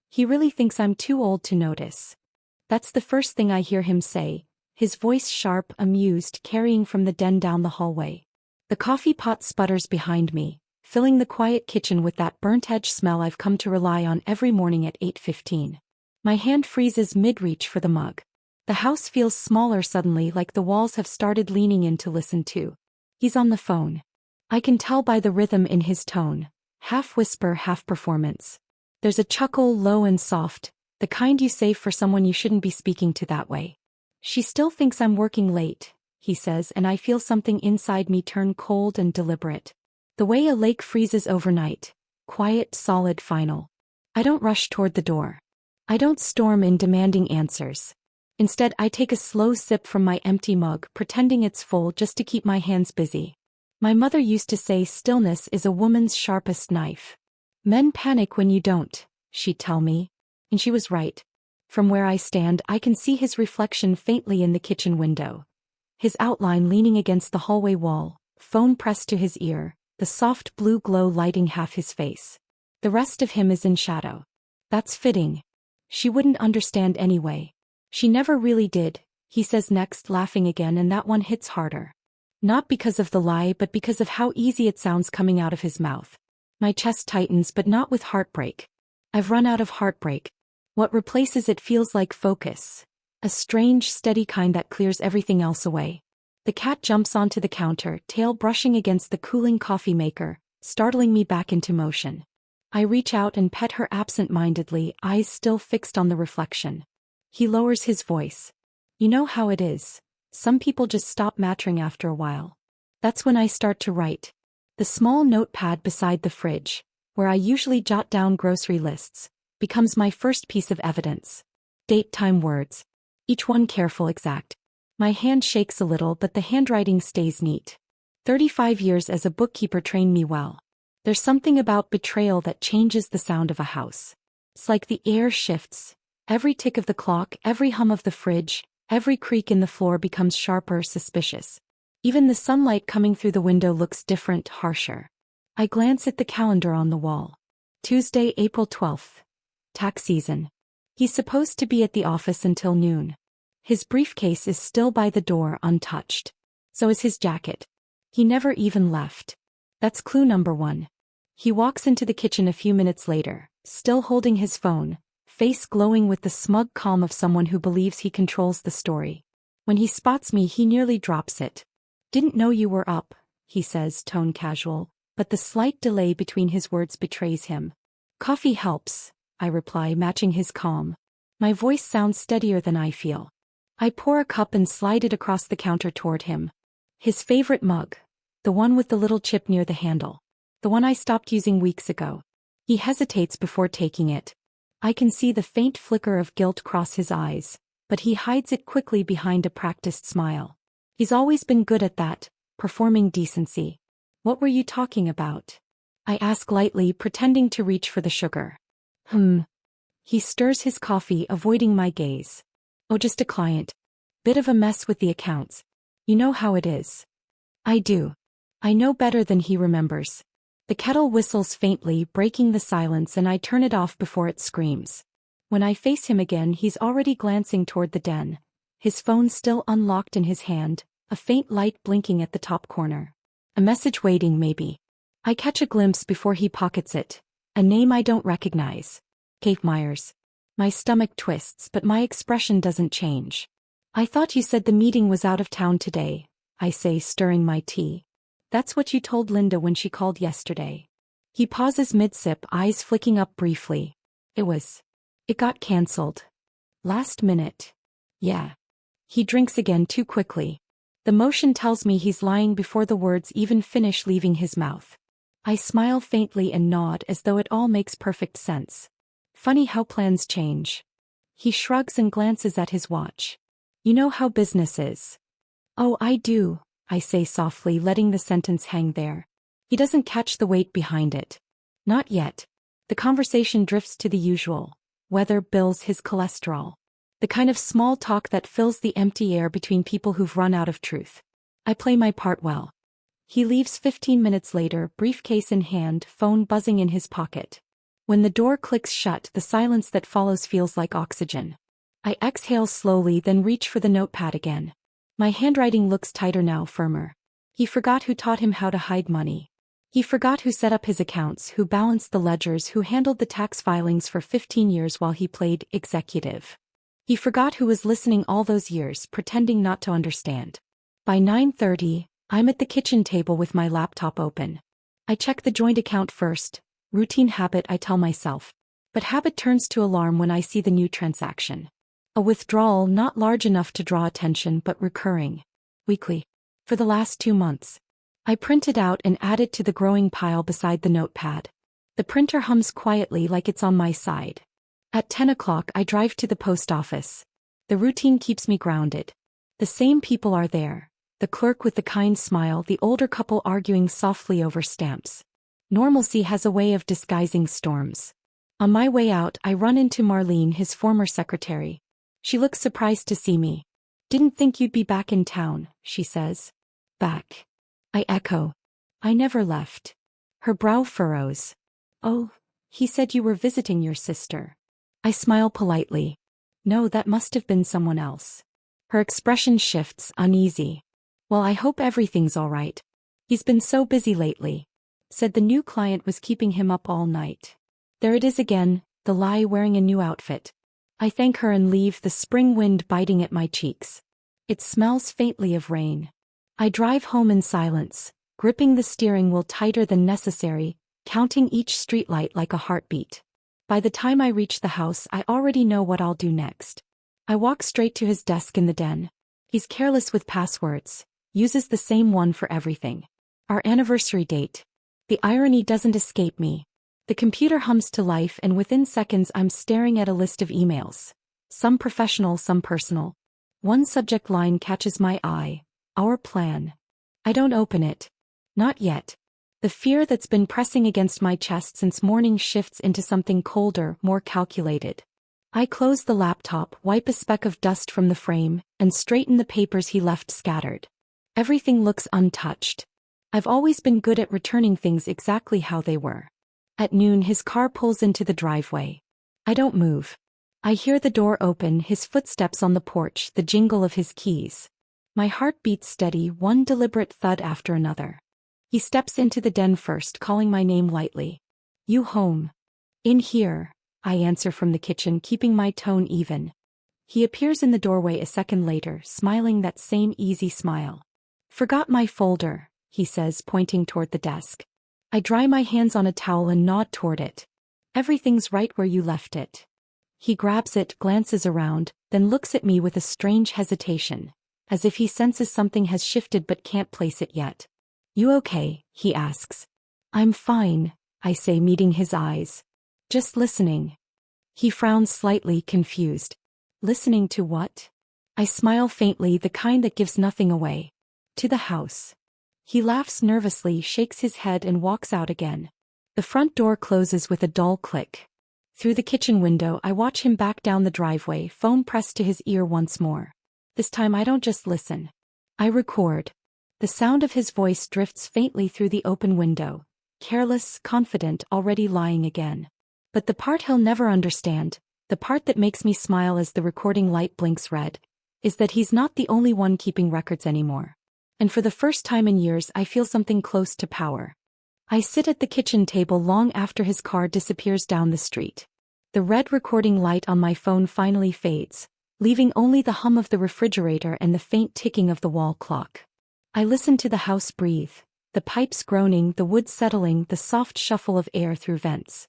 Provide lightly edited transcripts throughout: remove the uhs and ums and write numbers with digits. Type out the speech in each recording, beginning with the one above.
He really thinks I'm too old to notice. That's the first thing I hear him say, his voice sharp, amused, carrying from the den down the hallway. The coffee pot sputters behind me, filling the quiet kitchen with that burnt-edge smell I've come to rely on every morning at 8:15. My hand freezes mid-reach for the mug. The house feels smaller suddenly, like the walls have started leaning in to listen too. He's on the phone. I can tell by the rhythm in his tone, half whisper, half performance. There's a chuckle, low and soft, the kind you save for someone you shouldn't be speaking to that way. She still thinks I'm working late, he says, and I feel something inside me turn cold and deliberate. The way a lake freezes overnight, quiet, solid, final. I don't rush toward the door. I don't storm in demanding answers. Instead, I take a slow sip from my empty mug, pretending it's full just to keep my hands busy. My mother used to say stillness is a woman's sharpest knife. Men panic when you don't, she'd tell me. And she was right. From where I stand, I can see his reflection faintly in the kitchen window. His outline leaning against the hallway wall, phone pressed to his ear, the soft blue glow lighting half his face. The rest of him is in shadow. That's fitting. She wouldn't understand anyway. She never really did, he says next, laughing again, and that one hits harder. Not because of the lie, but because of how easy it sounds coming out of his mouth. My chest tightens, but not with heartbreak. I've run out of heartbreak. What replaces it feels like focus. A strange, steady kind that clears everything else away. The cat jumps onto the counter, tail brushing against the cooling coffee maker, startling me back into motion. I reach out and pet her absent-mindedly, eyes still fixed on the reflection. He lowers his voice. You know how it is. Some people just stop mattering after a while. That's when I start to write. The small notepad beside the fridge, where I usually jot down grocery lists, becomes my first piece of evidence. Date, time, words. Each one careful, exact. My hand shakes a little, but the handwriting stays neat. 35 years as a bookkeeper trained me well. There's something about betrayal that changes the sound of a house. It's like the air shifts. Every tick of the clock, every hum of the fridge, every creak in the floor becomes sharper, suspicious. Even the sunlight coming through the window looks different, harsher. I glance at the calendar on the wall. Tuesday, April 12th. Tax season. He's supposed to be at the office until noon. His briefcase is still by the door, untouched. So is his jacket. He never even left. That's clue number one. He walks into the kitchen a few minutes later, still holding his phone, face glowing with the smug calm of someone who believes he controls the story. When he spots me, he nearly drops it. Didn't know you were up, he says, tone casual, but the slight delay between his words betrays him. Coffee helps, I reply, matching his calm. My voice sounds steadier than I feel. I pour a cup and slide it across the counter toward him. His favorite mug. The one with the little chip near the handle. The one I stopped using weeks ago. He hesitates before taking it. I can see the faint flicker of guilt cross his eyes, but he hides it quickly behind a practiced smile. He's always been good at that, performing decency. What were you talking about? I ask lightly, pretending to reach for the sugar. He stirs his coffee, avoiding my gaze. Oh, just a client. Bit of a mess with the accounts. You know how it is. I do. I know better than he remembers. The kettle whistles faintly, breaking the silence, and I turn it off before it screams. When I face him again, he's already glancing toward the den. His phone still unlocked in his hand, a faint light blinking at the top corner. A message waiting, maybe. I catch a glimpse before he pockets it. A name I don't recognize. Kate Myers. My stomach twists, but my expression doesn't change. I thought you said the meeting was out of town today, I say, stirring my tea. That's what you told Linda when she called yesterday. He pauses mid-sip, eyes flicking up briefly. It got cancelled. Last minute. Yeah. He drinks again too quickly. The motion tells me he's lying before the words even finish leaving his mouth. I smile faintly and nod as though it all makes perfect sense. Funny how plans change. He shrugs and glances at his watch. You know how business is. Oh, I do, I say softly, letting the sentence hang there. He doesn't catch the weight behind it. Not yet. The conversation drifts to the usual. Weather, bills, his cholesterol. The kind of small talk that fills the empty air between people who've run out of truth. I play my part well. He leaves 15 minutes later, briefcase in hand, phone buzzing in his pocket. When the door clicks shut, the silence that follows feels like oxygen. I exhale slowly, then reach for the notepad again. My handwriting looks tighter now, firmer. He forgot who taught him how to hide money. He forgot who set up his accounts, who balanced the ledgers, who handled the tax filings for 15 years while he played executive. He forgot who was listening all those years, pretending not to understand. By 9:30, I'm at the kitchen table with my laptop open. I check the joint account first. Routine habit, I tell myself. But habit turns to alarm when I see the new transaction. A withdrawal not large enough to draw attention but recurring. Weekly. For the last 2 months. I print it out and add it to the growing pile beside the notepad. The printer hums quietly like it's on my side. At 10 o'clock I drive to the post office. The routine keeps me grounded. The same people are there. The clerk with the kind smile, the older couple arguing softly over stamps. Normalcy has a way of disguising storms. On my way out, I run into Marlene, his former secretary. She looks surprised to see me. "Didn't think you'd be back in town," she says. "Back?" I echo. "I never left." Her brow furrows. "Oh, he said you were visiting your sister." I smile politely. "No, that must have been someone else." Her expression shifts, uneasy. "Well, I hope everything's all right. He's been so busy lately. Said the new client was keeping him up all night." There it is again, the lie, wearing a new outfit. I thank her and leave, the spring wind biting at my cheeks. It smells faintly of rain. I drive home in silence, gripping the steering wheel tighter than necessary, counting each streetlight like a heartbeat. By the time I reach the house, I already know what I'll do next. I walk straight to his desk in the den. He's careless with passwords, uses the same one for everything. Our anniversary date. The irony doesn't escape me. The computer hums to life, and within seconds I'm staring at a list of emails. Some professional, some personal. One subject line catches my eye. Our plan. I don't open it. Not yet. The fear that's been pressing against my chest since morning shifts into something colder, more calculated. I close the laptop, wipe a speck of dust from the frame, and straighten the papers he left scattered. Everything looks untouched. I've always been good at returning things exactly how they were. At noon, his car pulls into the driveway. I don't move. I hear the door open, his footsteps on the porch, the jingle of his keys. My heart beats steady, one deliberate thud after another. He steps into the den first, calling my name lightly. "You home?" "In here," I answer from the kitchen, keeping my tone even. He appears in the doorway a second later, smiling that same easy smile. "Forgot my folder," he says, pointing toward the desk. I dry my hands on a towel and nod toward it. "Everything's right where you left it." He grabs it, glances around, then looks at me with a strange hesitation, as if he senses something has shifted but can't place it yet. "You okay?" he asks. "I'm fine," I say, meeting his eyes. "Just listening." He frowns slightly, confused. "Listening to what?" I smile faintly, the kind that gives nothing away. "To the house." He laughs nervously, shakes his head, and walks out again. The front door closes with a dull click. Through the kitchen window, I watch him back down the driveway, phone pressed to his ear once more. This time I don't just listen. I record. The sound of his voice drifts faintly through the open window. Careless, confident, already lying again. But the part he'll never understand, the part that makes me smile as the recording light blinks red, is that he's not the only one keeping records anymore. And for the first time in years, I feel something close to power. I sit at the kitchen table long after his car disappears down the street. The red recording light on my phone finally fades, leaving only the hum of the refrigerator and the faint ticking of the wall clock. I listen to the house breathe, the pipes groaning, the wood settling, the soft shuffle of air through vents.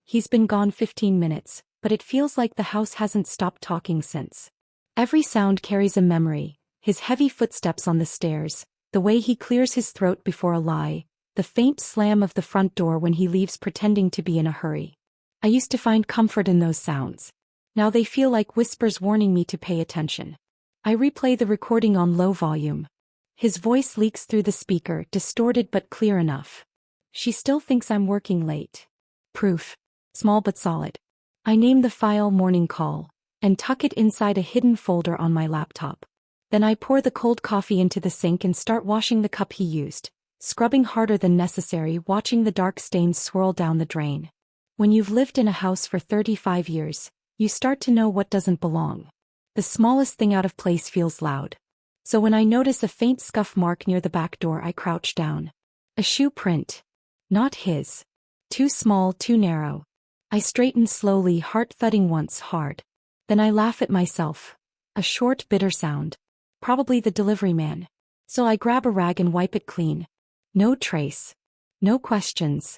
He's been gone 15 minutes, but it feels like the house hasn't stopped talking since. Every sound carries a memory. His heavy footsteps on the stairs, the way he clears his throat before a lie, the faint slam of the front door when he leaves pretending to be in a hurry. I used to find comfort in those sounds. Now they feel like whispers warning me to pay attention. I replay the recording on low volume. His voice leaks through the speaker, distorted but clear enough. "She still thinks I'm working late." Proof. Small but solid. I name the file "Morning Call" and tuck it inside a hidden folder on my laptop. Then I pour the cold coffee into the sink and start washing the cup he used, scrubbing harder than necessary, watching the dark stains swirl down the drain. When you've lived in a house for 35 years, you start to know what doesn't belong. The smallest thing out of place feels loud. So when I notice a faint scuff mark near the back door, I crouch down. A shoe print. Not his. Too small, too narrow. I straighten slowly, heart thudding once hard. Then I laugh at myself. A short, bitter sound. Probably the delivery man. So I grab a rag and wipe it clean. No trace. No questions.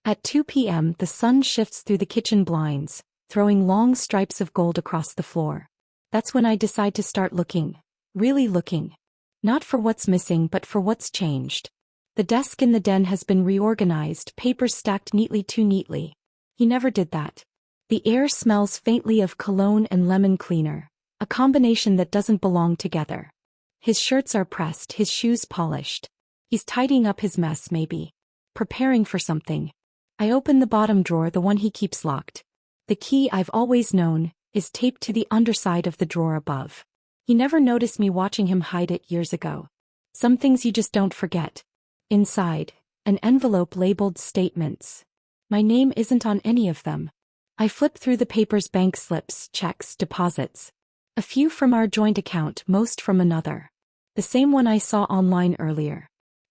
At 2 p.m. the sun shifts through the kitchen blinds, throwing long stripes of gold across the floor. That's when I decide to start looking. Really looking. Not for what's missing but for what's changed. The desk in the den has been reorganized, papers stacked neatly, too neatly. He never did that. The air smells faintly of cologne and lemon cleaner, a combination that doesn't belong together. His shirts are pressed, his shoes polished. He's tidying up his mess, maybe. Preparing for something. I open the bottom drawer, the one he keeps locked. The key, I've always known, is taped to the underside of the drawer above. He never noticed me watching him hide it years ago. Some things you just don't forget. Inside, an envelope labeled statements. My name isn't on any of them. I flip through the papers, bank slips, checks, deposits. A few from our joint account, most from another. The same one I saw online earlier.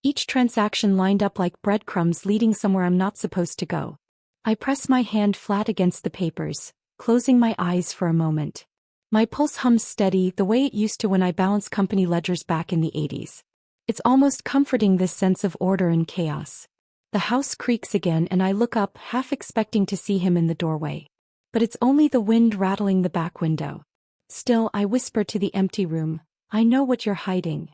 Each transaction lined up like breadcrumbs leading somewhere I'm not supposed to go. I press my hand flat against the papers, closing my eyes for a moment. My pulse hums steady, the way it used to when I balanced company ledgers back in the 80s. It's almost comforting, this sense of order in chaos. The house creaks again and I look up, half expecting to see him in the doorway. But it's only the wind rattling the back window. Still, I whisper to the empty room, I know what you're hiding.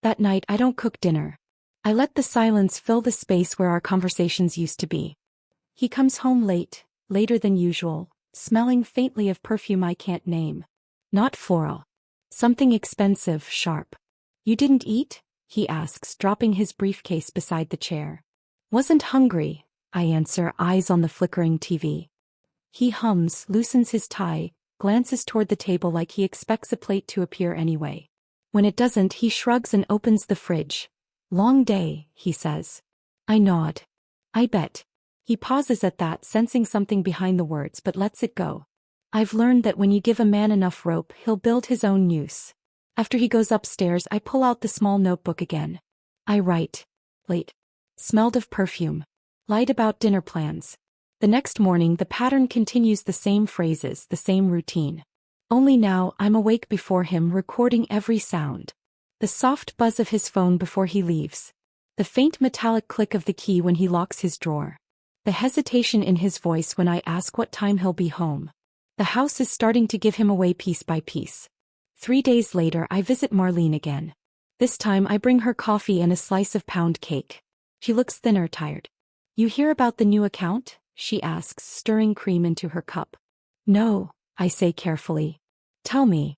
That night I don't cook dinner. I let the silence fill the space where our conversations used to be. He comes home late, later than usual, smelling faintly of perfume I can't name. Not floral. Something expensive, sharp. You didn't eat? He asks, dropping his briefcase beside the chair. Wasn't hungry, I answer, eyes on the flickering TV. He hums, loosens his tie, glances toward the table like he expects a plate to appear anyway. When it doesn't, he shrugs and opens the fridge. Long day, he says. I nod. I bet. He pauses at that, sensing something behind the words, but lets it go. I've learned that when you give a man enough rope, he'll build his own noose. After he goes upstairs, I pull out the small notebook again. I write. Late. Smelled of perfume. Lied about dinner plans. The next morning, the pattern continues, the same phrases, the same routine. Only now, I'm awake before him, recording every sound. The soft buzz of his phone before he leaves. The faint metallic click of the key when he locks his drawer. The hesitation in his voice when I ask what time he'll be home. The house is starting to give him away piece by piece. 3 days later, I visit Marlene again. This time I bring her coffee and a slice of pound cake. She looks thinner, tired. You hear about the new account? She asks, stirring cream into her cup. No, I say carefully. Tell me.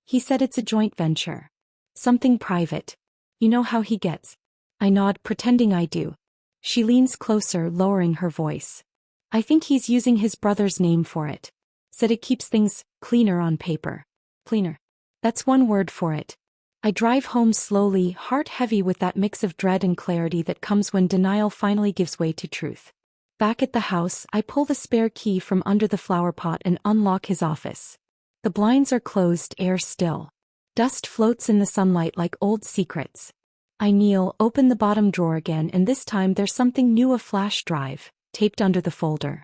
He said it's a joint venture. Something private. You know how he gets. I nod, pretending I do. She leans closer, lowering her voice. I think he's using his brother's name for it. Said it keeps things cleaner on paper. Cleaner. That's one word for it. I drive home slowly, heart heavy with that mix of dread and clarity that comes when denial finally gives way to truth. Back at the house, I pull the spare key from under the flower pot and unlock his office. The blinds are closed, air still. Dust floats in the sunlight like old secrets. I kneel, open the bottom drawer again, and this time there's something new, a flash drive, taped under the folder.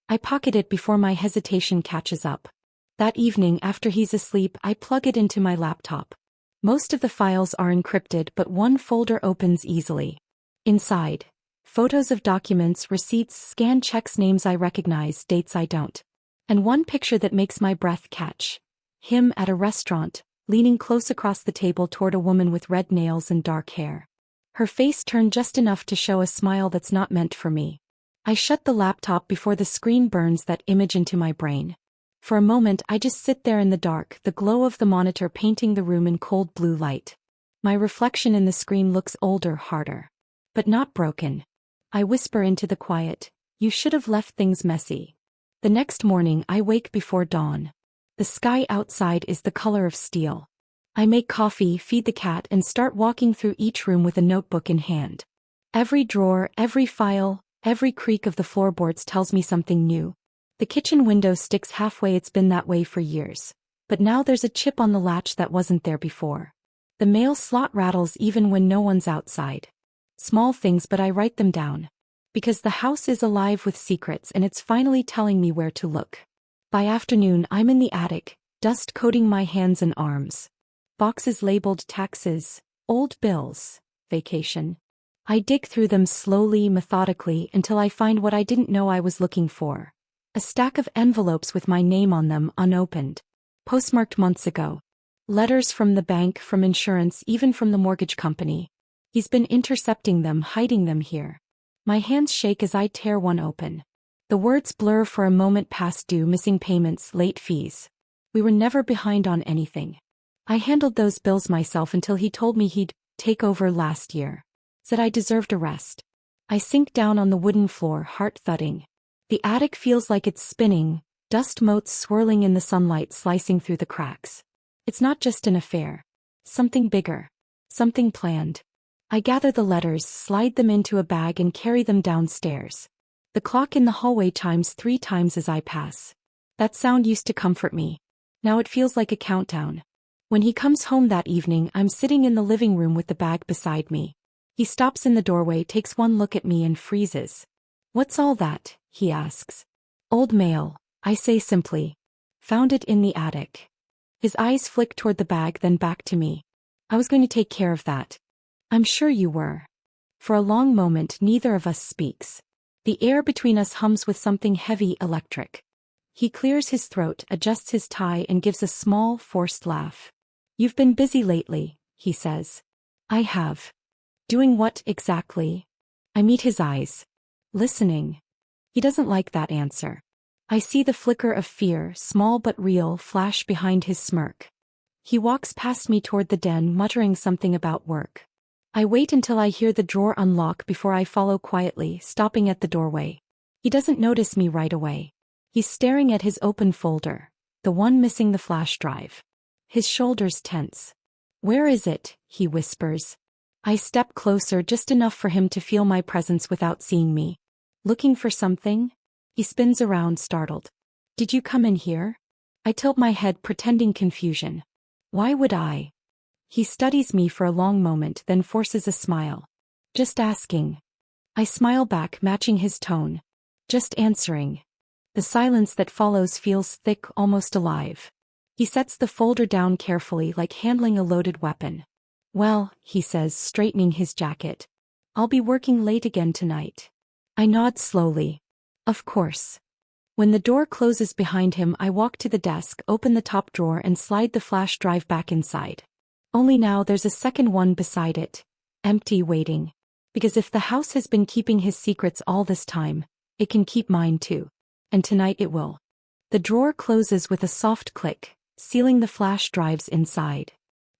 I pocket it before my hesitation catches up. That evening, after he's asleep, I plug it into my laptop. Most of the files are encrypted, but one folder opens easily. Inside, photos of documents, receipts, scanned checks, names I recognize, dates I don't. And one picture that makes my breath catch. Him at a restaurant, leaning close across the table toward a woman with red nails and dark hair. Her face turned just enough to show a smile that's not meant for me. I shut the laptop before the screen burns that image into my brain. For a moment I just sit there in the dark, the glow of the monitor painting the room in cold blue light. My reflection in the screen looks older, harder. But not broken. I whisper into the quiet, you should have left things messy. The next morning I wake before dawn. The sky outside is the color of steel. I make coffee, feed the cat, and start walking through each room with a notebook in hand. Every drawer, every file, Every creak of the floorboards tells me something new. The kitchen window sticks halfway, it's been that way for years. But now there's a chip on the latch that wasn't there before. The mail slot rattles even when no one's outside. Small things, but I write them down. Because the house is alive with secrets and it's finally telling me where to look. By afternoon, I'm in the attic, dust coating my hands and arms. Boxes labeled taxes, old bills, vacation. I dig through them slowly, methodically, until I find what I didn't know I was looking for. A stack of envelopes with my name on them, unopened. Postmarked months ago. Letters from the bank, from insurance, even from the mortgage company. He's been intercepting them, hiding them here. My hands shake as I tear one open. The words blur for a moment: past due, missing payments, late fees. We were never behind on anything. I handled those bills myself until he told me he'd take over last year. Said I deserved a rest. I sink down on the wooden floor, heart thudding. The attic feels like it's spinning, dust motes swirling in the sunlight, slicing through the cracks. It's not just an affair. Something bigger. Something planned. I gather the letters, slide them into a bag and carry them downstairs. The clock in the hallway chimes 3 times as I pass. That sound used to comfort me. Now it feels like a countdown. When he comes home that evening, I'm sitting in the living room with the bag beside me. He stops in the doorway, takes one look at me and freezes. "What's all that?" he asks. "Old mail," I say simply. "Found it in the attic." His eyes flick toward the bag, then back to me. "I was going to take care of that." "I'm sure you were." For a long moment, neither of us speaks. The air between us hums with something heavy, electric. He clears his throat, adjusts his tie, and gives a small, forced laugh. "You've been busy lately," he says. "I have." "Doing what exactly?" I meet his eyes. "Listening." He doesn't like that answer. I see the flicker of fear, small but real, flash behind his smirk. He walks past me toward the den, muttering something about work. I wait until I hear the drawer unlock before I follow quietly, stopping at the doorway. He doesn't notice me right away. He's staring at his open folder, the one missing the flash drive. His shoulders tense. "Where is it?" he whispers. I step closer, just enough for him to feel my presence without seeing me. "Looking for something?" He spins around, startled. "Did you come in here?" I tilt my head, pretending confusion. "Why would I?" He studies me for a long moment, then forces a smile. "Just asking." I smile back, matching his tone. "Just answering." The silence that follows feels thick, almost alive. He sets the folder down carefully, like handling a loaded weapon. "Well," he says, straightening his jacket. "I'll be working late again tonight." I nod slowly. "Of course." When the door closes behind him, I walk to the desk, open the top drawer and slide the flash drive back inside. Only now there's a second one beside it, empty, waiting. Because if the house has been keeping his secrets all this time, it can keep mine too. And tonight it will. The drawer closes with a soft click, sealing the flash drives inside.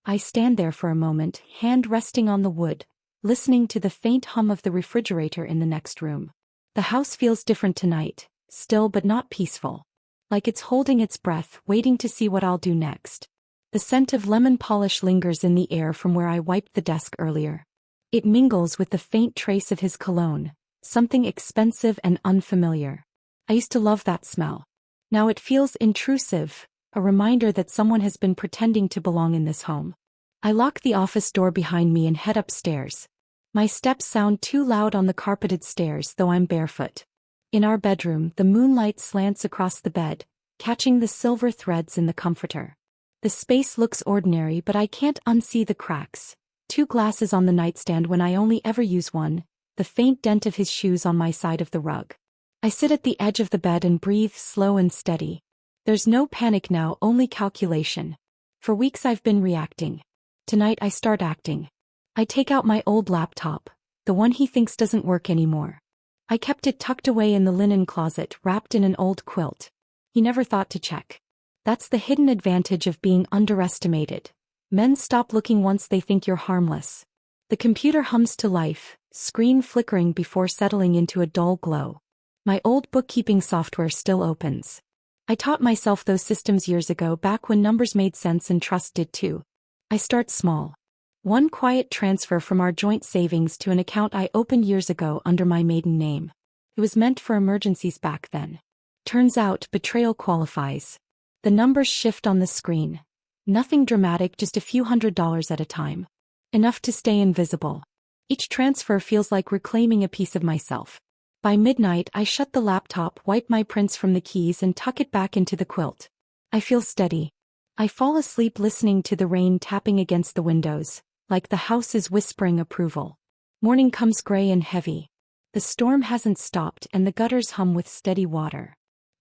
I stand there for a moment, hand resting on the wood, listening to the faint hum of the refrigerator in the next room. The house feels different tonight, still but not peaceful. Like it's holding its breath, waiting to see what I'll do next. The scent of lemon polish lingers in the air from where I wiped the desk earlier. It mingles with the faint trace of his cologne, something expensive and unfamiliar. I used to love that smell. Now it feels intrusive, a reminder that someone has been pretending to belong in this home. I lock the office door behind me and head upstairs. My steps sound too loud on the carpeted stairs, though I'm barefoot. In our bedroom, the moonlight slants across the bed, catching the silver threads in the comforter. The space looks ordinary, but I can't unsee the cracks. 2 glasses on the nightstand when I only ever use one, the faint dent of his shoes on my side of the rug. I sit at the edge of the bed and breathe slow and steady. There's no panic now, only calculation. For weeks I've been reacting. Tonight I start acting. I take out my old laptop, the one he thinks doesn't work anymore. I kept it tucked away in the linen closet, wrapped in an old quilt. He never thought to check. That's the hidden advantage of being underestimated. Men stop looking once they think you're harmless. The computer hums to life, screen flickering before settling into a dull glow. My old bookkeeping software still opens. I taught myself those systems years ago, back when numbers made sense and trust did too. I start small. One quiet transfer from our joint savings to an account I opened years ago under my maiden name. It was meant for emergencies back then. Turns out betrayal qualifies. The numbers shift on the screen. Nothing dramatic, just a few $100s at a time. Enough to stay invisible. Each transfer feels like reclaiming a piece of myself. By midnight, I shut the laptop, wipe my prints from the keys, and tuck it back into the quilt. I feel steady. I fall asleep listening to the rain tapping against the windows, like the house is whispering approval. Morning comes gray and heavy. The storm hasn't stopped and the gutters hum with steady water.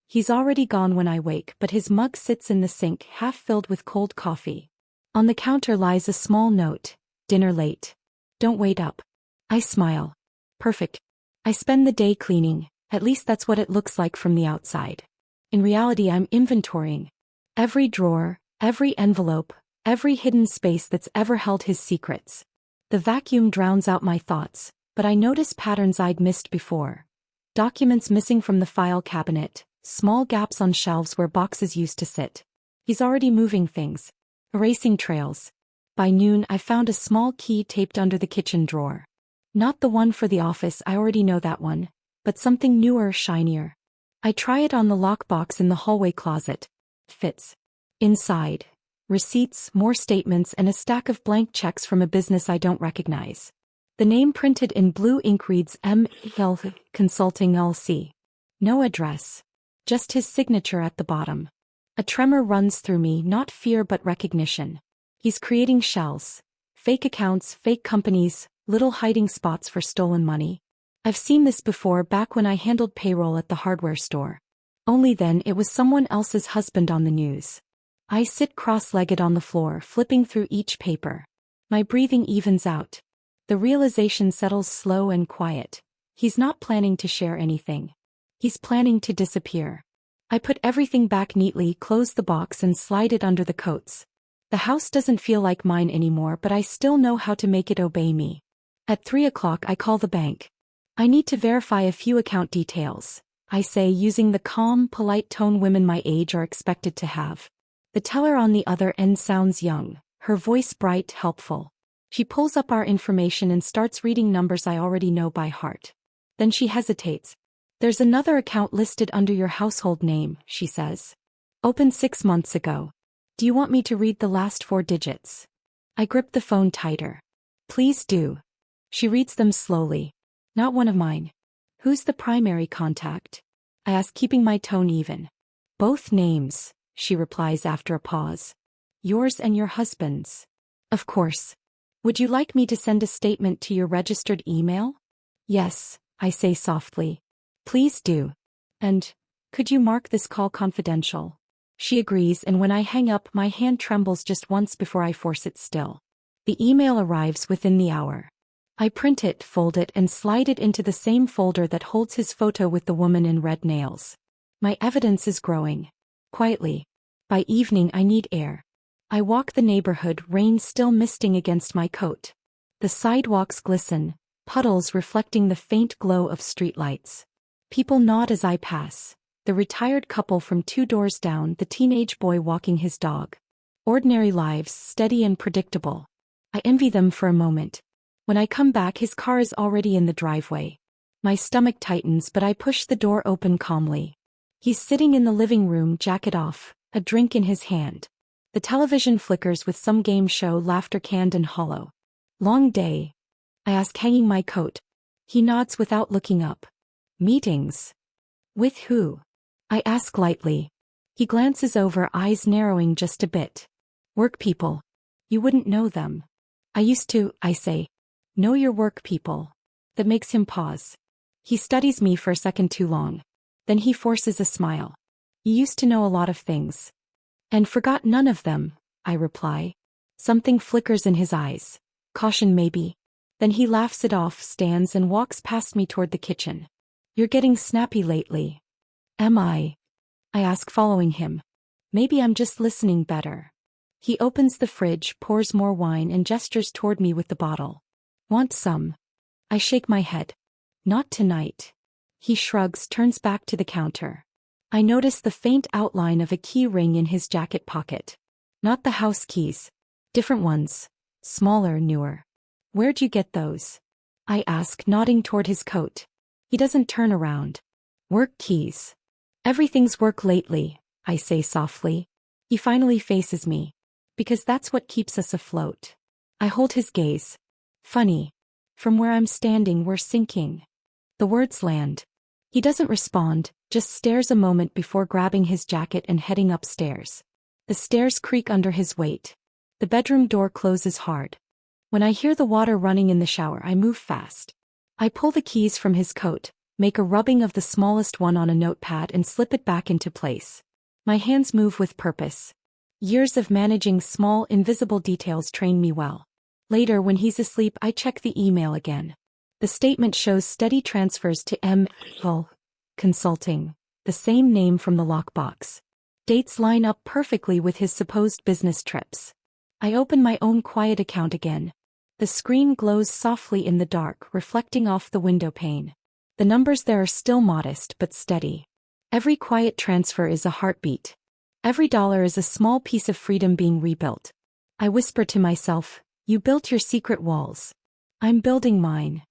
He's already gone when I wake, but his mug sits in the sink, half filled with cold coffee. On the counter lies a small note. Dinner late. Don't wait up. I smile. Perfect. I spend the day cleaning, at least that's what it looks like from the outside. In reality, I'm inventorying. Every drawer, every envelope, every hidden space that's ever held his secrets. The vacuum drowns out my thoughts, but I notice patterns I'd missed before. Documents missing from the file cabinet, small gaps on shelves where boxes used to sit. He's already moving things. Erasing trails. By noon, I found a small key taped under the kitchen drawer. Not the one for the office, I already know that one, but something newer, shinier. I try it on the lockbox in the hallway closet. Fits. Inside. Receipts, more statements, and a stack of blank checks from a business I don't recognize. The name printed in blue ink reads M.L. Consulting LC. No address. Just his signature at the bottom. A tremor runs through me, not fear but recognition. He's creating shells. Fake accounts, fake companies, little hiding spots for stolen money. I've seen this before back when I handled payroll at the hardware store. Only then it was someone else's husband on the news. I sit cross-legged on the floor, flipping through each paper. My breathing evens out. The realization settles slow and quiet. He's not planning to share anything. He's planning to disappear. I put everything back neatly, close the box, and slide it under the coats. The house doesn't feel like mine anymore, but I still know how to make it obey me. At 3 o'clock, I call the bank. I need to verify a few account details, I say, using the calm, polite tone women my age are expected to have. The teller on the other end sounds young, her voice bright, helpful. She pulls up our information and starts reading numbers I already know by heart. Then she hesitates. There's another account listed under your household name, she says. Opened 6 months ago. Do you want me to read the last 4 digits? I grip the phone tighter. Please do. She reads them slowly. Not one of mine. Who's the primary contact? I ask, keeping my tone even. Both names, she replies after a pause. Yours and your husband's. Of course. Would you like me to send a statement to your registered email? Yes, I say softly. Please do. And, could you mark this call confidential? She agrees, and when I hang up, my hand trembles just once before I force it still. The email arrives within the hour. I print it, fold it, and slide it into the same folder that holds his photo with the woman in red nails. My evidence is growing. Quietly. By evening, I need air. I walk the neighborhood, rain still misting against my coat. The sidewalks glisten, puddles reflecting the faint glow of streetlights. People nod as I pass. The retired couple from 2 doors down, the teenage boy walking his dog. Ordinary lives, steady and predictable. I envy them for a moment. When I come back, his car is already in the driveway. My stomach tightens, but I push the door open calmly. He's sitting in the living room, jacket off, a drink in his hand. The television flickers with some game show, laughter canned and hollow. Long day? I ask, hanging my coat. He nods without looking up. Meetings? With who? I ask lightly. He glances over, eyes narrowing just a bit. Work people. You wouldn't know them. I used to, I say. Know your work people. That makes him pause. He studies me for a second too long. Then he forces a smile. You used to know a lot of things. And forgot none of them, I reply. Something flickers in his eyes. Caution maybe. Then he laughs it off, stands and walks past me toward the kitchen. You're getting snappy lately. Am I? I ask, following him. Maybe I'm just listening better. He opens the fridge, pours more wine, and gestures toward me with the bottle. Want some? I shake my head. Not tonight. He shrugs, turns back to the counter. I notice the faint outline of a key ring in his jacket pocket. Not the house keys. Different ones. Smaller, newer. Where'd you get those? I ask, nodding toward his coat. He doesn't turn around. Work keys. Everything's work lately, I say softly. He finally faces me. Because that's what keeps us afloat. I hold his gaze. Funny. From where I'm standing, we're sinking. The words land. He doesn't respond, just stares a moment before grabbing his jacket and heading upstairs. The stairs creak under his weight. The bedroom door closes hard. When I hear the water running in the shower, I move fast. I pull the keys from his coat, make a rubbing of the smallest one on a notepad and slip it back into place. My hands move with purpose. Years of managing small, invisible details train me well. Later, when he's asleep, I check the email again. The statement shows steady transfers to M.L. Consulting, the same name from the lockbox. Dates line up perfectly with his supposed business trips. I open my own quiet account again. The screen glows softly in the dark, reflecting off the window pane. The numbers there are still modest but steady. Every quiet transfer is a heartbeat. Every dollar is a small piece of freedom being rebuilt. I whisper to myself, you built your secret walls. I'm building mine.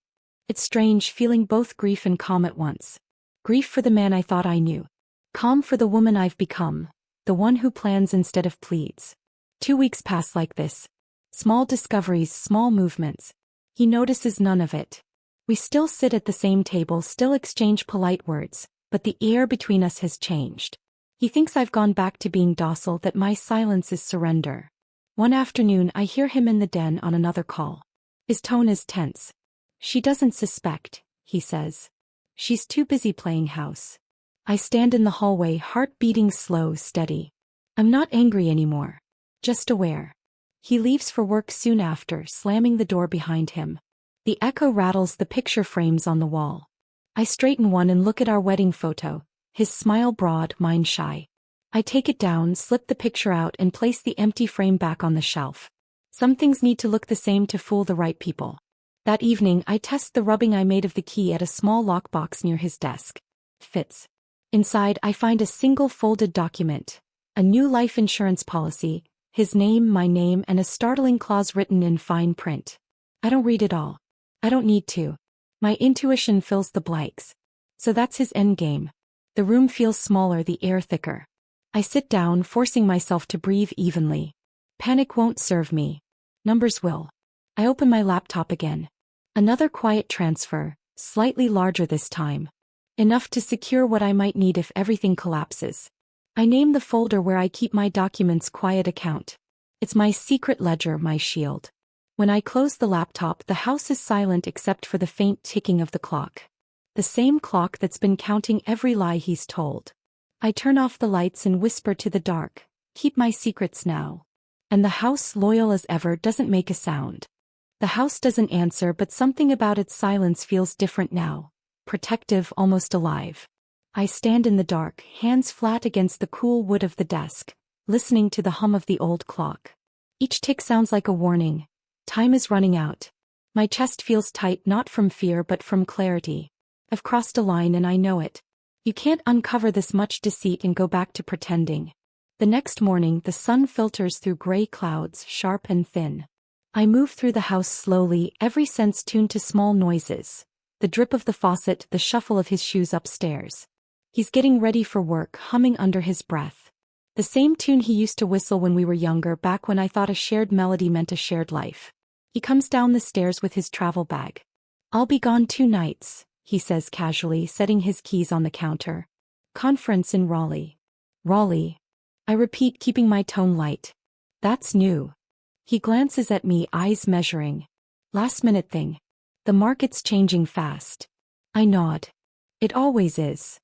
It's strange feeling both grief and calm at once. Grief for the man I thought I knew. Calm for the woman I've become, the one who plans instead of pleads. 2 weeks pass like this. Small discoveries, small movements. He notices none of it. We still sit at the same table, still exchange polite words, but the air between us has changed. He thinks I've gone back to being docile, that my silence is surrender. One afternoon I hear him in the den on another call. His tone is tense. She doesn't suspect, he says. She's too busy playing house. I stand in the hallway, heart beating slow, steady. I'm not angry anymore. Just aware. He leaves for work soon after, slamming the door behind him. The echo rattles the picture frames on the wall. I straighten one and look at our wedding photo, his smile broad, mine shy. I take it down, slip the picture out and place the empty frame back on the shelf. Some things need to look the same to fool the right people. That evening I test the rubbing I made of the key at a small lockbox near his desk. Fits. Inside I find a single folded document. A new life insurance policy, his name, my name, and a startling clause written in fine print. I don't read it all. I don't need to. My intuition fills the blanks. So that's his endgame. The room feels smaller, the air thicker. I sit down, forcing myself to breathe evenly. Panic won't serve me. Numbers will. I open my laptop again. Another quiet transfer, slightly larger this time. Enough to secure what I might need if everything collapses. I name the folder where I keep my documents quiet account. It's my secret ledger, my shield. When I close the laptop, the house is silent except for the faint ticking of the clock. The same clock that's been counting every lie he's told. I turn off the lights and whisper to the dark, keep my secrets now. And the house, loyal as ever, doesn't make a sound. The house doesn't answer, but something about its silence feels different now. Protective, almost alive. I stand in the dark, hands flat against the cool wood of the desk, listening to the hum of the old clock. Each tick sounds like a warning. Time is running out. My chest feels tight, not from fear but from clarity. I've crossed a line and I know it. You can't uncover this much deceit and go back to pretending. The next morning, the sun filters through gray clouds, sharp and thin. I move through the house slowly, every sense tuned to small noises. The drip of the faucet, the shuffle of his shoes upstairs. He's getting ready for work, humming under his breath. The same tune he used to whistle when we were younger, back when I thought a shared melody meant a shared life. He comes down the stairs with his travel bag. I'll be gone 2 nights, he says casually, setting his keys on the counter. Conference in Raleigh. Raleigh. I repeat, keeping my tone light. That's new. He glances at me, eyes measuring. Last minute thing. The market's changing fast. I nod. It always is.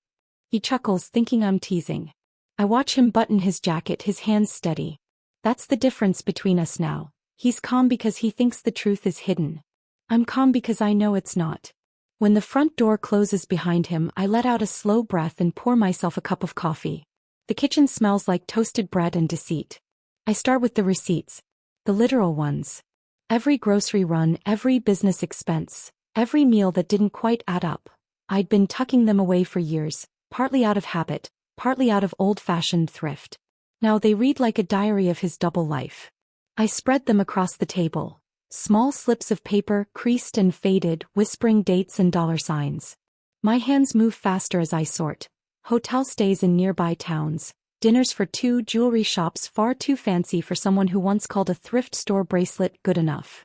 He chuckles, thinking I'm teasing. I watch him button his jacket, his hands steady. That's the difference between us now. He's calm because he thinks the truth is hidden. I'm calm because I know it's not. When the front door closes behind him, I let out a slow breath and pour myself a cup of coffee. The kitchen smells like toasted bread and deceit. I start with the receipts. The literal ones. Every grocery run, every business expense, every meal that didn't quite add up. I'd been tucking them away for years, partly out of habit, partly out of old-fashioned thrift. Now they read like a diary of his double life. I spread them across the table. Small slips of paper, creased and faded, whispering dates and dollar signs. My hands move faster as I sort. Hotel stays in nearby towns, dinners for two, jewelry shops far too fancy for someone who once called a thrift store bracelet good enough.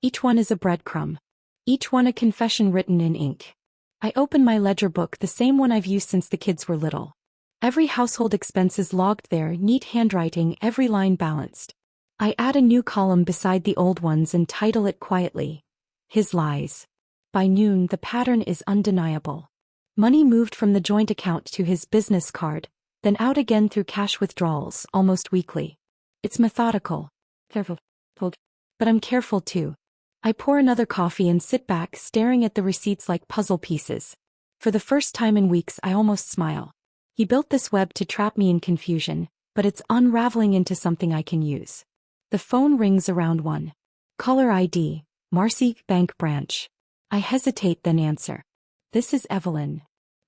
Each one is a breadcrumb. Each one a confession written in ink. I open my ledger book, the same one I've used since the kids were little. Every household expense is logged there, neat handwriting, every line balanced. I add a new column beside the old ones and title it quietly, His Lies. By noon, the pattern is undeniable. Money moved from the joint account to his business card, then out again through cash withdrawals, almost weekly. It's methodical. Careful. But I'm careful too. I pour another coffee and sit back, staring at the receipts like puzzle pieces. For the first time in weeks, I almost smile. He built this web to trap me in confusion, but it's unraveling into something I can use. The phone rings around 1. Caller ID, Marcy, Bank Branch. I hesitate, then answer. This is Evelyn.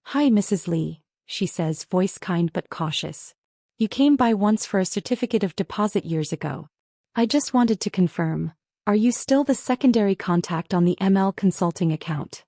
Hi, Mrs. Lee, she says, voice kind but cautious. You came by once for a certificate of deposit years ago. I just wanted to confirm. Are you still the secondary contact on the ML Consulting account?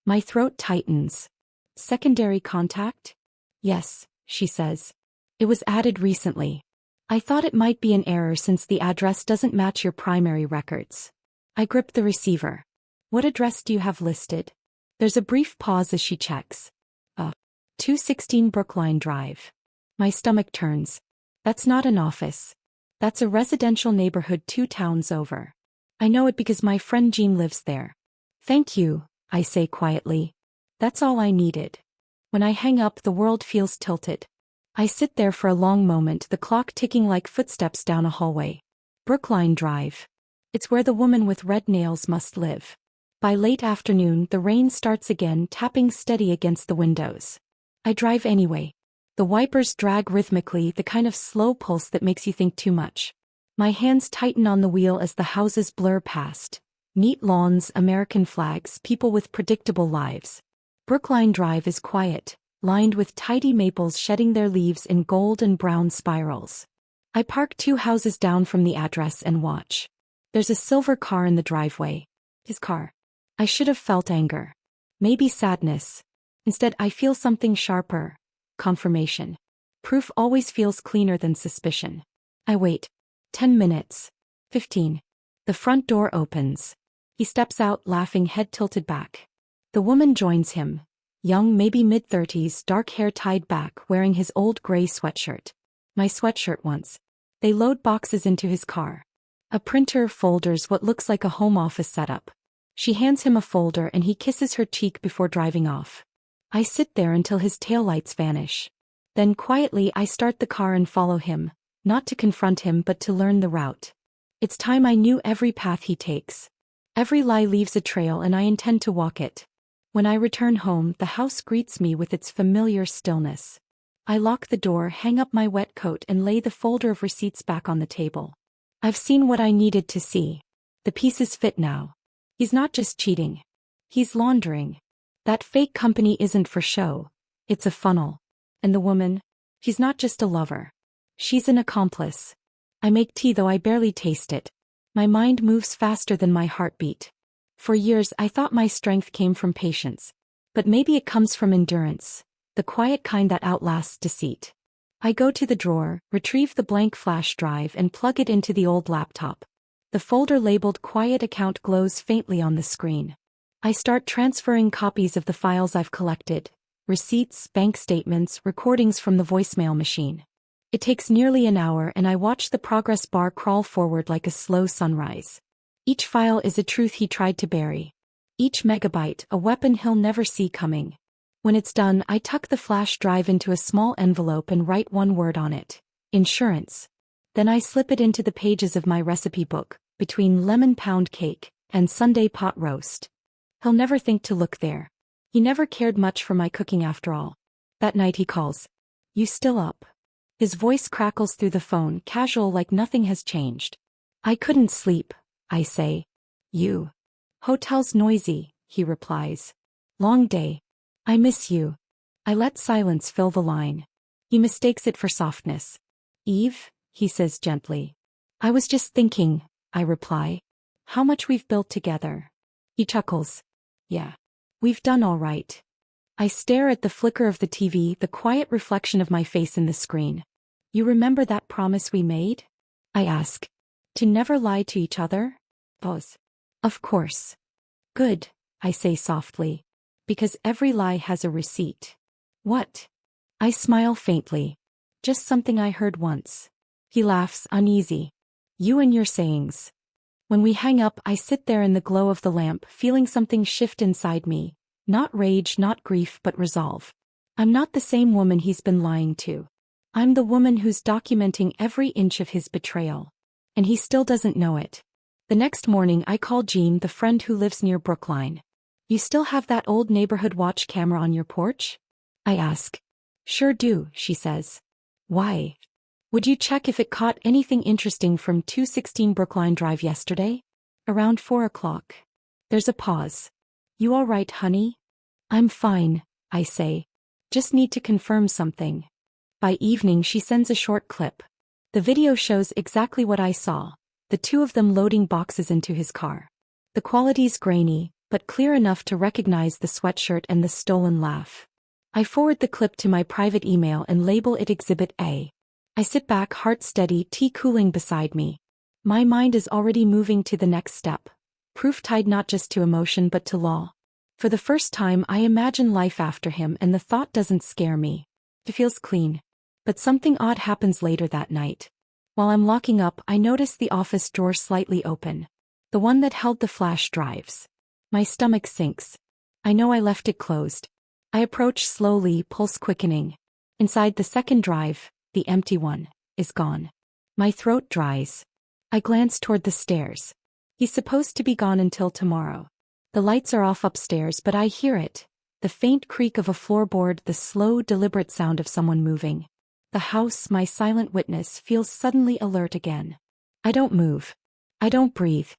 My throat tightens. Secondary contact? Yes, she says. It was added recently. I thought it might be an error since the address doesn't match your primary records. I grip the receiver. What address do you have listed? There's a brief pause as she checks. 216 Brookline Drive. My stomach turns. That's not an office. That's a residential neighborhood 2 towns over. I know it because my friend Jean lives there. Thank you, I say quietly. That's all I needed. When I hang up, the world feels tilted. I sit there for a long moment, the clock ticking like footsteps down a hallway. Brookline Drive. It's where the woman with red nails must live. By late afternoon, the rain starts again, tapping steady against the windows. I drive anyway. The wipers drag rhythmically, the kind of slow pulse that makes you think too much. My hands tighten on the wheel as the houses blur past. Neat lawns, American flags, people with predictable lives. Brookline Drive is quiet, lined with tidy maples shedding their leaves in gold and brown spirals. I park 2 houses down from the address and watch. There's a silver car in the driveway. His car. I should have felt anger. Maybe sadness. Instead, I feel something sharper. Confirmation. Proof always feels cleaner than suspicion. I wait. 10 minutes. 15. The front door opens. He steps out, laughing, head tilted back. The woman joins him. Young, maybe mid-30s, dark hair tied back, wearing his old gray sweatshirt. My sweatshirt once. They load boxes into his car. A printer, folders, what looks like a home office setup. She hands him a folder and he kisses her cheek before driving off. I sit there until his taillights vanish. Then quietly I start the car and follow him. Not to confront him but to learn the route. It's time I knew every path he takes. Every lie leaves a trail and I intend to walk it. When I return home, the house greets me with its familiar stillness. I lock the door, hang up my wet coat and lay the folder of receipts back on the table. I've seen what I needed to see. The pieces fit now. He's not just cheating. He's laundering. That fake company isn't for show. It's a funnel. And the woman? She's not just a lover. She's an accomplice. I make tea though I barely taste it. My mind moves faster than my heartbeat. For years I thought my strength came from patience. But maybe it comes from endurance. The quiet kind that outlasts deceit. I go to the drawer, retrieve the blank flash drive and plug it into the old laptop. The folder labeled Quiet Account glows faintly on the screen. I start transferring copies of the files I've collected. Receipts, bank statements, recordings from the voicemail machine. It takes nearly an hour and I watch the progress bar crawl forward like a slow sunrise. Each file is a truth he tried to bury. Each megabyte, a weapon he'll never see coming. When it's done, I tuck the flash drive into a small envelope and write one word on it. Insurance. Then I slip it into the pages of my recipe book, between lemon pound cake and Sunday pot roast. He'll never think to look there. He never cared much for my cooking after all. That night he calls. You still up? His voice crackles through the phone, casual like nothing has changed. I couldn't sleep, I say. You. Hotel's noisy, he replies. Long day. I miss you. I let silence fill the line. He mistakes it for softness. Eve, he says gently. I was just thinking, I reply. How much we've built together. He chuckles. Yeah. We've done all right. I stare at the flicker of the TV, the quiet reflection of my face in the screen. You remember that promise we made? I ask. To never lie to each other? Pause. Of course. Good, I say softly. Because every lie has a receipt. What? I smile faintly. Just something I heard once. He laughs, uneasy. You and your sayings. When we hang up, I sit there in the glow of the lamp, feeling something shift inside me. Not rage, not grief, but resolve. I'm not the same woman he's been lying to. I'm the woman who's documenting every inch of his betrayal. And he still doesn't know it. The next morning I call Jean, the friend who lives near Brookline. You still have that old neighborhood watch camera on your porch? I ask. Sure do, she says. Why? Would you check if it caught anything interesting from 216 Brookline Drive yesterday? Around 4 o'clock. There's a pause. You all right, honey? I'm fine, I say. Just need to confirm something. By evening she sends a short clip. The video shows exactly what I saw, the two of them loading boxes into his car. The quality's grainy, but clear enough to recognize the sweatshirt and the stolen laugh. I forward the clip to my private email and label it Exhibit A. I sit back, heart steady, tea cooling beside me. My mind is already moving to the next step. Proof tied not just to emotion but to law. For the first time I imagine life after him, and the thought doesn't scare me. It feels clean. But something odd happens later that night. While I'm locking up, I notice the office drawer slightly open. The one that held the flash drives. My stomach sinks. I know I left it closed. I approach slowly, pulse quickening. Inside the second drive, the empty one, is gone. My throat dries. I glance toward the stairs. He's supposed to be gone until tomorrow. The lights are off upstairs, but I hear it. The faint creak of a floorboard, the slow, deliberate sound of someone moving. The house, my silent witness, feels suddenly alert again. I don't move. I don't breathe.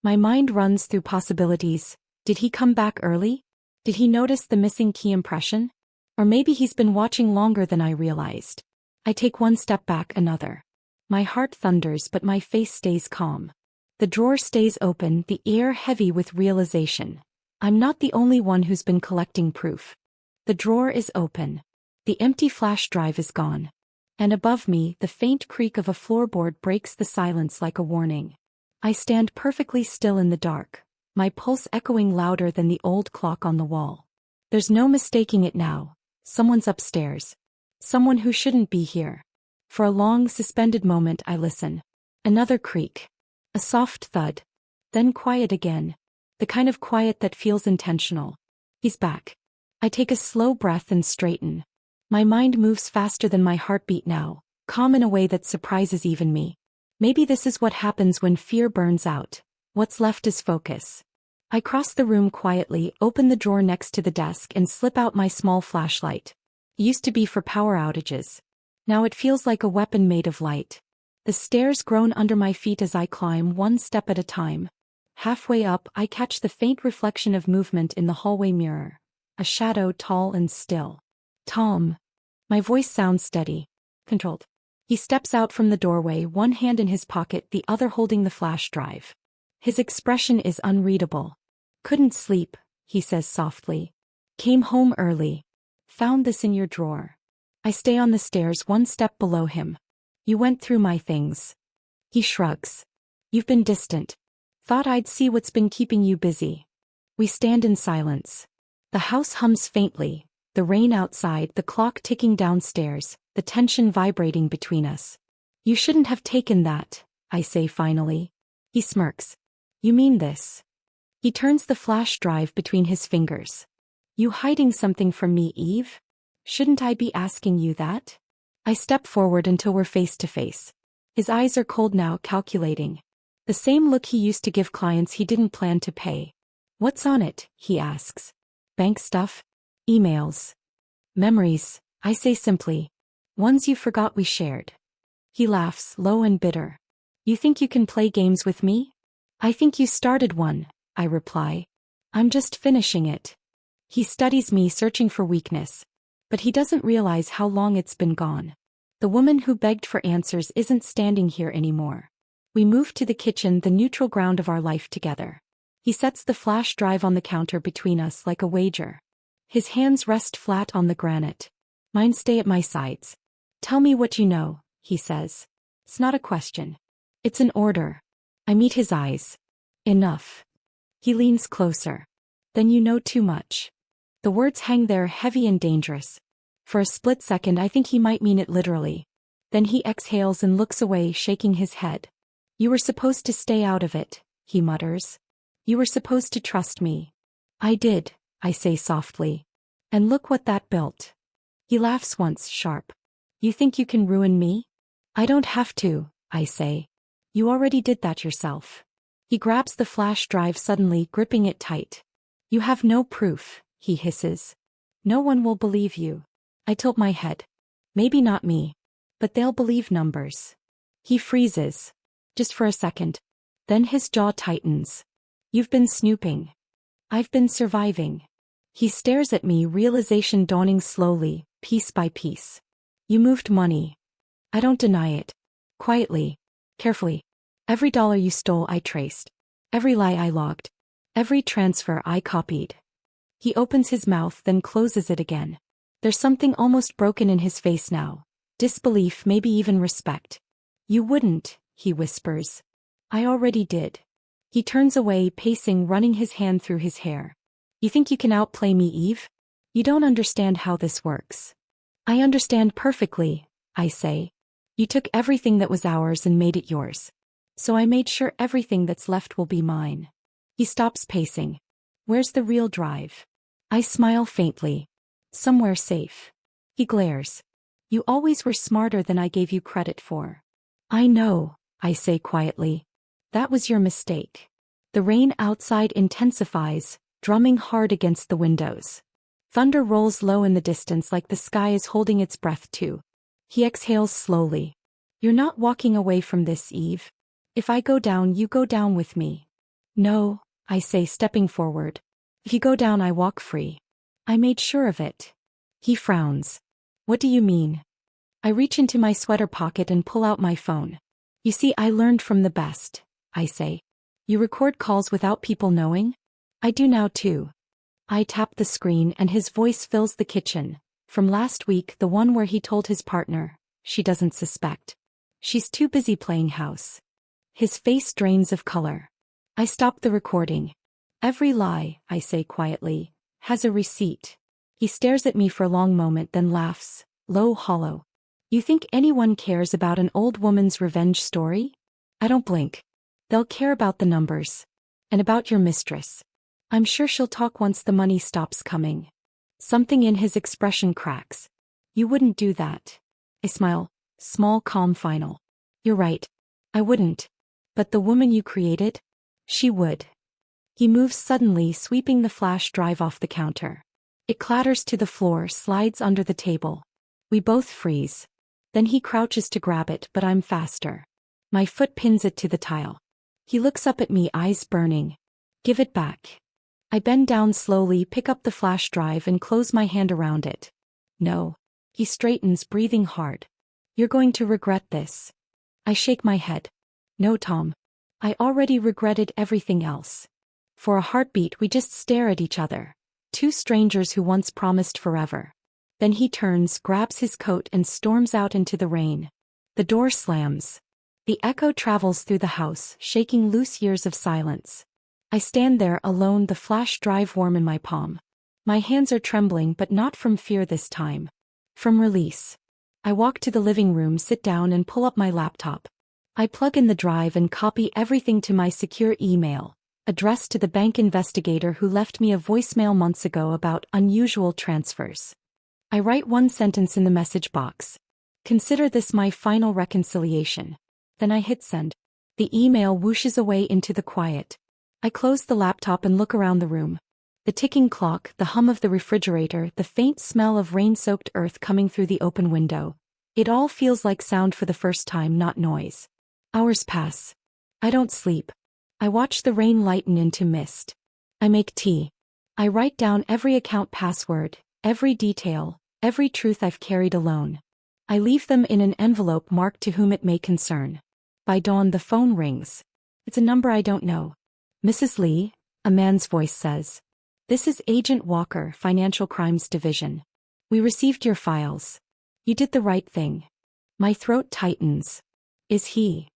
My mind runs through possibilities. Did he come back early? Did he notice the missing key impression? Or maybe he's been watching longer than I realized. I take one step back, another. My heart thunders, but my face stays calm. The drawer stays open, the air heavy with realization. I'm not the only one who's been collecting proof. The drawer is open. The empty flash drive is gone. And above me, the faint creak of a floorboard breaks the silence like a warning. I stand perfectly still in the dark, my pulse echoing louder than the old clock on the wall. There's no mistaking it now. Someone's upstairs. Someone who shouldn't be here. For a long, suspended moment I listen. Another creak. A soft thud. Then quiet again. The kind of quiet that feels intentional. He's back. I take a slow breath and straighten. My mind moves faster than my heartbeat now, calm in a way that surprises even me. Maybe this is what happens when fear burns out. What's left is focus. I cross the room quietly, open the drawer next to the desk and slip out my small flashlight. It used to be for power outages. Now it feels like a weapon made of light. The stairs groan under my feet as I climb, one step at a time. Halfway up, I catch the faint reflection of movement in the hallway mirror. A shadow, tall and still. Tom. My voice sounds steady. Controlled. He steps out from the doorway, one hand in his pocket, the other holding the flash drive. His expression is unreadable. Couldn't sleep, he says softly. Came home early. Found this in your drawer. I stay on the stairs, one step below him. You went through my things. He shrugs. You've been distant. Thought I'd see what's been keeping you busy. We stand in silence. The house hums faintly, the rain outside, the clock ticking downstairs, the tension vibrating between us. You shouldn't have taken that, I say finally. He smirks. You mean this? He turns the flash drive between his fingers. You hiding something from me, Eve? Shouldn't I be asking you that? I step forward until we're face to face. His eyes are cold now, calculating. The same look he used to give clients he didn't plan to pay. What's on it? He asks. Bank stuff? Emails. Memories, I say simply. Ones you forgot we shared. He laughs, low and bitter. You think you can play games with me? I think you started one, I reply. I'm just finishing it. He studies me, searching for weakness. But he doesn't realize how long it's been gone. The woman who begged for answers isn't standing here anymore. We move to the kitchen, the neutral ground of our life together. He sets the flash drive on the counter between us like a wager. His hands rest flat on the granite. Mine stay at my sides. Tell me what you know, he says. It's not a question. It's an order. I meet his eyes. Enough. He leans closer. Then you know too much. The words hang there heavy and dangerous. For a split second I think he might mean it literally. Then he exhales and looks away, shaking his head. You were supposed to stay out of it, he mutters. You were supposed to trust me. I did, I say softly. And look what that built. He laughs once, sharp. You think you can ruin me? I don't have to, I say. You already did that yourself. He grabs the flash drive suddenly, gripping it tight. You have no proof, he hisses. No one will believe you. I tilt my head. Maybe not me. But they'll believe numbers. He freezes. Just for a second. Then his jaw tightens. You've been snooping. I've been surviving. He stares at me, realization dawning slowly, piece by piece. You moved money. I don't deny it. Quietly. Carefully. Every dollar you stole I traced. Every lie I logged. Every transfer I copied. He opens his mouth, then closes it again. There's something almost broken in his face now. Disbelief, maybe even respect. You wouldn't, he whispers. I already did. He turns away, pacing, running his hand through his hair. You think you can outplay me, Eve? You don't understand how this works. I understand perfectly, I say. You took everything that was ours and made it yours. So I made sure everything that's left will be mine. He stops pacing. Where's the real drive? I smile faintly. Somewhere safe. He glares. You always were smarter than I gave you credit for. I know, I say quietly. That was your mistake. The rain outside intensifies, drumming hard against the windows. Thunder rolls low in the distance like the sky is holding its breath too. He exhales slowly. You're not walking away from this, Eve. If I go down, you go down with me. No, I say, stepping forward. If you go down, I walk free. I made sure of it. He frowns. What do you mean? I reach into my sweater pocket and pull out my phone. You see, I learned from the best, I say. You record calls without people knowing? I do now too. I tap the screen and his voice fills the kitchen. From last week, the one where he told his partner, she doesn't suspect. She's too busy playing house. His face drains of color. I stop the recording. Every lie, I say quietly, has a receipt. He stares at me for a long moment, then laughs, low, hollow. You think anyone cares about an old woman's revenge story? I don't blink. They'll care about the numbers. And about your mistress. I'm sure she'll talk once the money stops coming. Something in his expression cracks. You wouldn't do that. I smile, small, calm, final. You're right. I wouldn't. But the woman you created? She would. He moves suddenly, sweeping the flash drive off the counter. It clatters to the floor, slides under the table. We both freeze. Then he crouches to grab it, but I'm faster. My foot pins it to the tile. He looks up at me, eyes burning. Give it back. I bend down slowly, pick up the flash drive and close my hand around it. No. He straightens, breathing hard. You're going to regret this. I shake my head. No, Tom. I already regretted everything else. For a heartbeat we just stare at each other. Two strangers who once promised forever. Then he turns, grabs his coat and storms out into the rain. The door slams. The echo travels through the house, shaking loose years of silence. I stand there alone, the flash drive warm in my palm. My hands are trembling, but not from fear this time. From release. I walk to the living room, sit down and pull up my laptop. I plug in the drive and copy everything to my secure email, addressed to the bank investigator who left me a voicemail months ago about unusual transfers. I write one sentence in the message box. Consider this my final reconciliation. Then I hit send. The email whooshes away into the quiet. I close the laptop and look around the room. The ticking clock, the hum of the refrigerator, the faint smell of rain-soaked earth coming through the open window. It all feels like sound for the first time, not noise. Hours pass. I don't sleep. I watch the rain lighten into mist. I make tea. I write down every account password, every detail, every truth I've carried alone. I leave them in an envelope marked to whom it may concern. By dawn the phone rings. It's a number I don't know. Mrs. Lee, a man's voice says. This is Agent Walker, Financial Crimes Division. We received your files. You did the right thing. My throat tightens. Is he?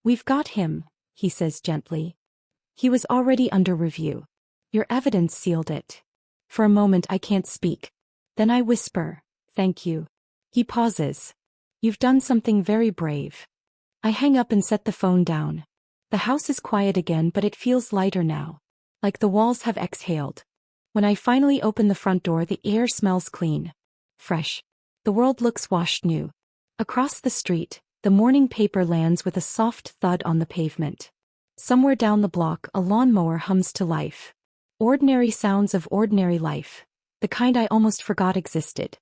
We've got him, he says gently. He was already under review. Your evidence sealed it. For a moment I can't speak. Then I whisper, thank you. He pauses. You've done something very brave. I hang up and set the phone down. The house is quiet again, but it feels lighter now. Like the walls have exhaled. When I finally open the front door, the air smells clean. Fresh. The world looks washed new. Across the street, the morning paper lands with a soft thud on the pavement. Somewhere down the block, a lawnmower hums to life. Ordinary sounds of ordinary life. The kind I almost forgot existed.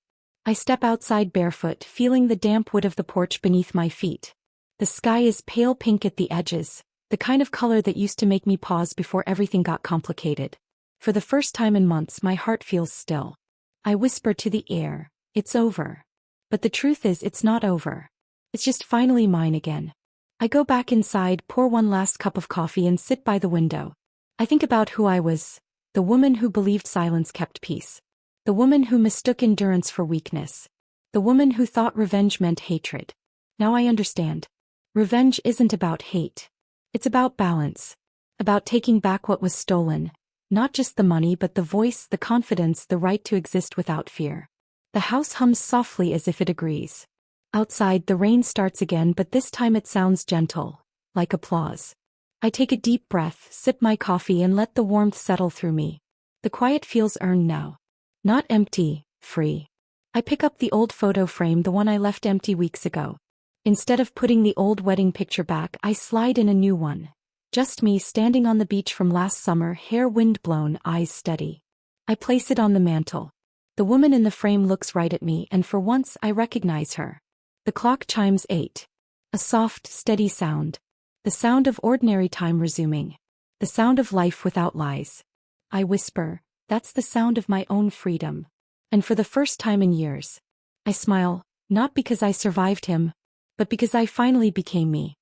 I step outside barefoot, feeling the damp wood of the porch beneath my feet. The sky is pale pink at the edges, the kind of color that used to make me pause before everything got complicated. For the first time in months, my heart feels still. I whisper to the air, it's over. But the truth is, it's not over. It's just finally mine again. I go back inside, pour one last cup of coffee and sit by the window. I think about who I was, the woman who believed silence kept peace. The woman who mistook endurance for weakness. The woman who thought revenge meant hatred. Now I understand. Revenge isn't about hate. It's about balance. About taking back what was stolen. Not just the money, but the voice, the confidence, the right to exist without fear. The house hums softly as if it agrees. Outside, the rain starts again, but this time it sounds gentle, like applause. I take a deep breath, sip my coffee, and let the warmth settle through me. The quiet feels earned now. Not empty, free. I pick up the old photo frame, the one I left empty weeks ago. Instead of putting the old wedding picture back, I slide in a new one. Just me standing on the beach from last summer, hair wind-blown, eyes steady. I place it on the mantel. The woman in the frame looks right at me, and for once I recognize her. The clock chimes 8. A soft, steady sound. The sound of ordinary time resuming. The sound of life without lies. I whisper, that's the sound of my own freedom. And for the first time in years, I smile, not because I survived him, but because I finally became me.